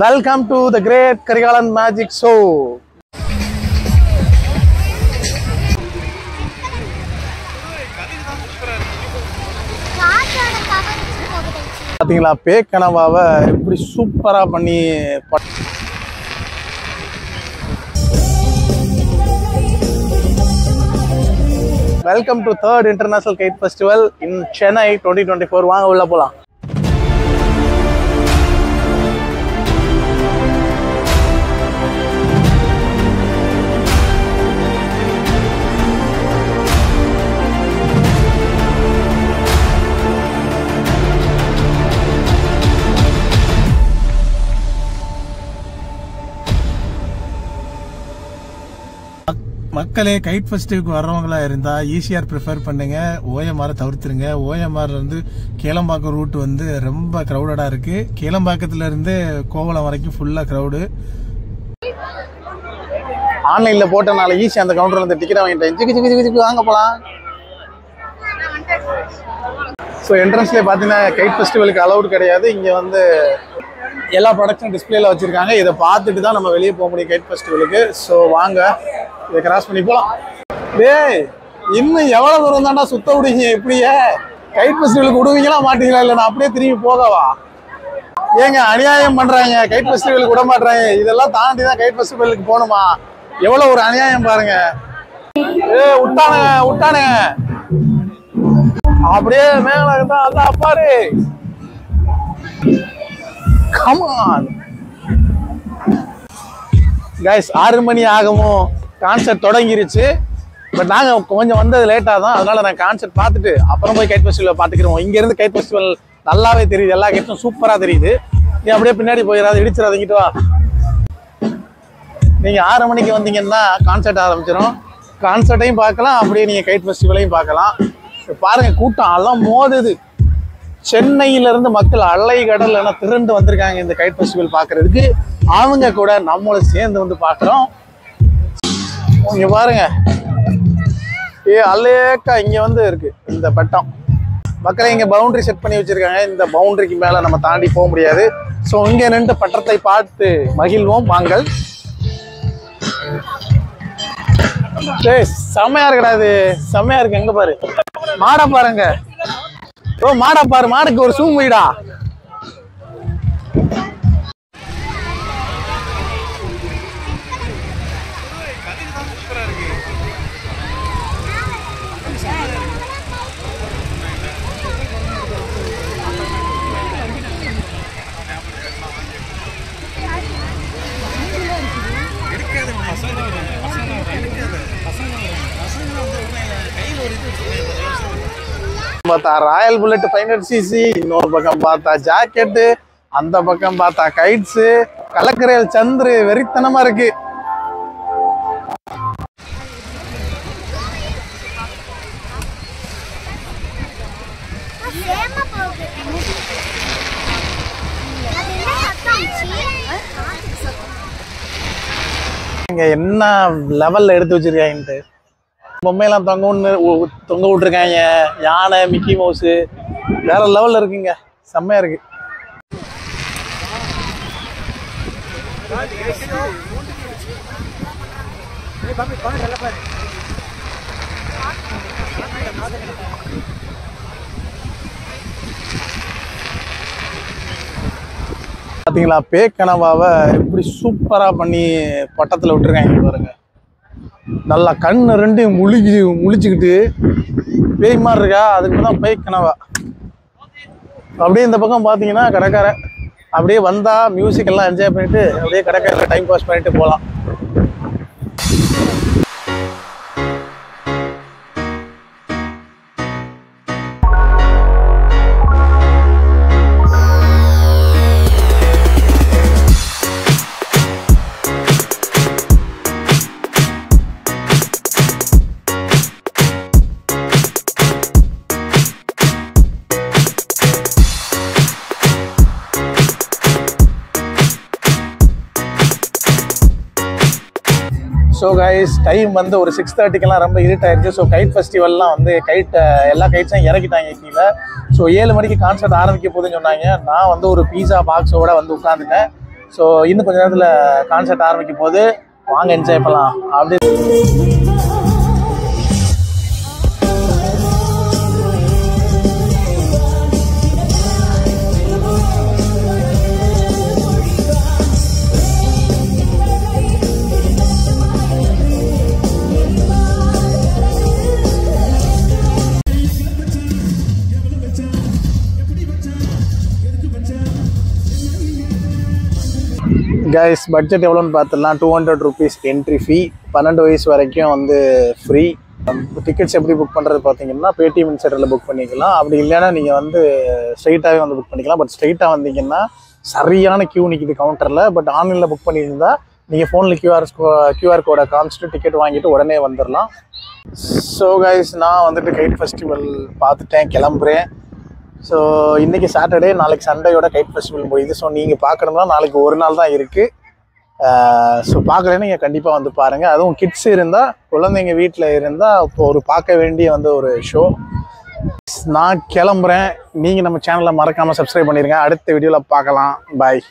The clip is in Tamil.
Welcome to the Great Karikalan Magic Show. பாத்தீங்களா பேக்கனவாவை எப்படி சூப்பரா பண்ணி Welcome to 3rd International Kite Festival in Chennai 2024. வாங்க உள்ள போலாம். மக்களே கைட் ஃபெஸ்டிவலுக்கு வர்றவங்களா இருந்தா ஈசிஆர் ப்ரிஃபர் பண்ணுங்க. ஓஎம்ஆர் தவிர்த்துருங்க. ஓஎம்ஆர் வந்து கேளம்பாக்கம் ரூட் வந்து ரொம்ப கிரௌடடா இருக்கு. கேளம்பாக்கத்துல இருந்து கோவளம் வரைக்கும் ஃபுல்லா கிரௌடு. ஆன்லைன்ல போட்டனால ஈஸி அந்த கவுண்டர்ல இருந்து டிக்கெட் வாங்கிட்டேன். வாங்க போலாம். ஸோ என்ட்ரன்ஸ்லேயே பார்த்தீங்கன்னா கைட் ஃபெஸ்டிவலுக்கு அலௌட் கிடையாது. இங்கே வந்து எல்லா ப்ராடக்ட்ஸும் டிஸ்பிளேல வச்சிருக்காங்க. இதை பார்த்துட்டு தான் நம்ம வெளியே போக முடியும் கைட் ஃபெஸ்டிவலுக்கு. ஸோ வாங்க இதை கிராஸ் பண்ணி போகலாம். டேய் இன்னும் எவ்வளோ தூரம் தாண்டா சுத்த விடுவீங்க? இப்படியே கைட் ஃபெஸ்டிவலுக்கு விடுவீங்களா மாட்டீங்களா? இல்லை நான் அப்படியே திரும்பி போகவா? ஏங்க அநியாயம் பண்ணுறாங்க. கைட் ஃபெஸ்டிவலுக்கு விட மாட்டாங்க. இதெல்லாம் தாண்டி தான் கைட் ஃபெஸ்டிவலுக்கு போகணுமா? எவ்வளோ ஒரு அநியாயம் பாருங்க. விட்டானுங்க அப்படியே மேல தான் அதான் பாரு. Come on guys, 6 மணி ஆகமும் கான்சர்ட் தொடங்கிருச்சு. பட் நாங்கள் கொஞ்சம் வந்தது லேட்டாக தான். அதனால நான் கான்சர்ட் பார்த்துட்டு அப்புறம் போய் கைட் ஃபெஸ்டிவல் பார்த்துக்கிறோம். இங்கேருந்து கைட் ஃபெஸ்டிவல் நல்லாவே தெரியுது. எல்லா கைட்டும் சூப்பராக தெரியுது. நீ அப்படியே பின்னாடி போயிடாது, இடிச்சிடாதீங்கிட்டு வா. நீங்கள் 6 மணிக்கு வந்தீங்கன்னா கான்சர்ட் ஆரம்பிச்சிடும். கான்சர்ட்டையும் பார்க்கலாம், அப்படியே நீங்கள் கைட் ஃபெஸ்டிவலையும் பார்க்கலாம். பாருங்க கூட்டம் எல்லாம் மோதுது. சென்னையிலிருந்து மக்கள் அலை கடல் என திரண்டு வந்திருக்காங்க இந்த கைட் ஃபெஸ்டிவல் பார்க்கறதுக்கு. அவங்க கூட நம்மளும் சேர்ந்து வந்து பார்க்குறோம். இங்க பாருங்க, அல்லேக்கா இங்க வந்து இருக்கு இந்த பட்டம். மக்களை இங்க பவுண்டரி செட் பண்ணி வச்சிருக்காங்க. இந்த பவுண்டரிக்கு மேல நம்ம தாண்டி போக முடியாது. ஸோ இங்க நின்று பட்டத்தை பார்த்து மகிழ்வோம் வாங்கள். செம்மையா இருக்கடாது, செம்மையா இருக்கு. எங்க பாரு மாடா பாருங்க. ஓ மாடா பாரு, மாடுக்கு ஒரு சூம் வீடா. பார்த்தா ராயல் புல்லட் 500cc, இன்னொரு பக்கம் பார்த்தா ஜாக்கெட்டு, அந்த பக்கம் பார்த்தா கைட்ஸ், கலக்கரையல் சந்திரு வெறித்தனமா இருக்கு. இங்க என்ன லெவல்ல எடுத்து வச்சிருக்காங்க. பொம்மையெல்லாம் தொங்க விட்டுருக்காங்க. யானை, மிக்கி மவுஸு வேற லெவல்ல இருக்குங்க. செம்மையா இருக்கு. பாத்தீங்களா பேக்கனவாவை எப்படி சூப்பரா பண்ணி பட்டத்துல விட்டுருக்காங்க பாருங்க. நல்லா கண்ணு ரெண்டையும் முழிச்சுக்கிட்டு பேய் மாதிரி இருக்கா. அதுக்கு தான் பேக்கனவா. அப்படியே இந்த பக்கம் பார்த்தீங்கன்னா கடற்கரை. அப்படியே வந்தா மியூசிக் எல்லாம் என்ஜாய் பண்ணிட்டு அப்படியே கடற்கரையில் டைம் பாஸ் பண்ணிட்டு போகலாம். ஸோ கைஸ் டைம் வந்து ஒரு 6:30க்கெல்லாம் ரொம்ப இருட்டாயிருச்சு. ஸோ கைட் ஃபெஸ்டிவல்லாம் வந்து எல்லா கைட்ஸையும் இறக்கிட்டாங்க கீழே. ஸோ 7 மணிக்கு கான்சர்ட் ஆரம்பிக்க போதுன்னு சொன்னாங்க. நான் வந்து ஒரு பீஸா பாக்ஸோட வந்து உட்காந்துட்டேன். ஸோ இன்னும் கொஞ்ச நேரத்தில் கான்சர்ட் ஆரம்பிக்கும் போது வாங்க என்ஜாய் பண்ணலாம் அப்படி. கைஸ் பட்ஜெட் எவ்வளோன்னு பார்த்துடலாம். 200 rupees என்ட்ரி ஃபீ. 12 வயசு வரைக்கும் வந்து ஃப்ரீ. டிக்கெட்ஸ் எப்படி புக் பண்ணுறது பார்த்தீங்கன்னா பேடிஎம் இன்சைடரில் புக் பண்ணிக்கலாம். அப்படி இல்லைன்னா நீங்கள் வந்து ஸ்ட்ரைட்டாகவே வந்து புக் பண்ணிக்கலாம். பட் ஸ்ட்ரைட்டாக வந்தீங்கன்னா சரியான க்யூ நிற்கிது கவுண்டரில். பட் ஆன்லைனில் புக் பண்ணியிருந்தா நீங்கள் ஃபோனில் கியூஆர் கோடை காமிச்சிட்டு டிக்கெட் வாங்கிட்டு உடனே வந்துடலாம். ஸோ கைஸ் நான் வந்துட்டு கைட் ஃபெஸ்டிவல் பார்த்துட்டேன், கிளம்புறேன். ஸோ இன்றைக்கி சாட்டர்டே, நாளைக்கு சண்டேயோட கைட் ஃபெஸ்டிவல் முடியுது. ஸோ நீங்கள் பார்க்கணும்னா நாளைக்கு ஒரு நாள் தான் இருக்குது. ஸோ பார்க்குறேன்னு நீங்கள் கண்டிப்பாக வந்து பாருங்கள். அதுவும் கிட்ஸ் இருந்தால், குழந்தைங்க வீட்டில் இருந்தால் ஒரு பார்க்க வேண்டிய வந்து ஒரு ஷோ. நான் கிளம்புறேன். நீங்கள் நம்ம சேனலை மறக்காமல் சப்ஸ்கிரைப் பண்ணிடுங்க. அடுத்த வீடியோவில் பார்க்கலாம். பாய்.